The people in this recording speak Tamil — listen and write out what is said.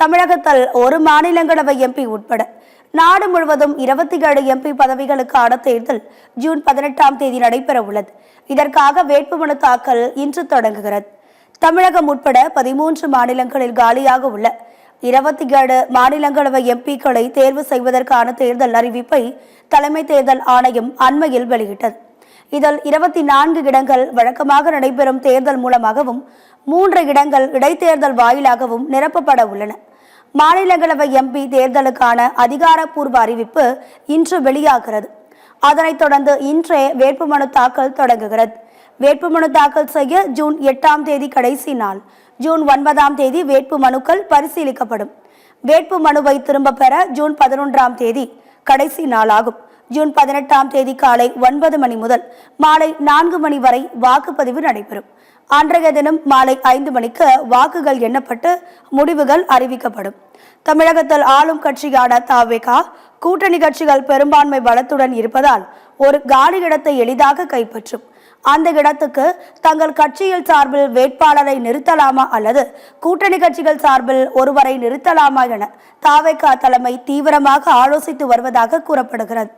தமிழகத்தில் ஒரு மாநிலங்களவை எம்பி உட்பட நாடு முழுவதும் 27 எம்பி பதவிகளுக்கான தேர்தல் ஜூன் 18ஆம் தேதி நடைபெற உள்ளது. இதற்காக வேட்புமனு தாக்கல் இன்று தொடங்குகிறது. தமிழகம் உட்பட 13 மாநிலங்களில் காலியாக உள்ள 27 மாநிலங்களவை எம்பிக்களை தேர்வு செய்வதற்கான தேர்தல் அறிவிப்பை தலைமை தேர்தல் ஆணையம் அண்மையில் வெளியிட்டது. இதில் 24 இடங்கள் வழக்கமாக நடைபெறும் தேர்தல் மூலமாகவும் 3 இடங்கள் இடைத்தேர்தல் வாயிலாகவும் நிரப்பப்பட உள்ளன. மாநிலங்களவை எம்பி தேர்தலுக்கான அதிகாரப்பூர்வ அறிவிப்பு இன்று வெளியாகிறது. அதனைத் தொடர்ந்து இன்றே வேட்புமனு தாக்கல் தொடங்குகிறது. வேட்புமனு தாக்கல் செய்ய ஜூன் 8ஆம் தேதி கடைசி நாள். ஜூன் 9ஆம் தேதி வேட்புமனுக்கள் பரிசீலிக்கப்படும். வேட்புமனுவை திரும்ப பெற ஜூன் 11ஆம் தேதி கடைசி நாளாகும். ஜூன் 18ஆம் தேதி காலை 9 மணி முதல் மாலை 4 மணி வரை வாக்குப்பதிவு நடைபெறும். அன்றைய தினம் மாலை 5 மணிக்கு வாக்குகள் எண்ணப்பட்டு முடிவுகள் அறிவிக்கப்படும். தமிழகத்தில் ஆளும் கட்சியான தவேகா கூட்டணி கட்சிகள் பெரும்பான்மை பலத்துடன் இருப்பதால் ஒரு காலி இடத்தை எளிதாக கைப்பற்றும். அந்த இடத்துக்கு தங்கள் கட்சியில் சார்பில் வேட்பாளரை நிறுத்தலாமா அல்லது கூட்டணி கட்சிகள் சார்பில் ஒருவரை நிறுத்தலாமா என தவேகா தலைமை தீவிரமாக ஆலோசித்து வருவதாக கூறப்படுகிறது.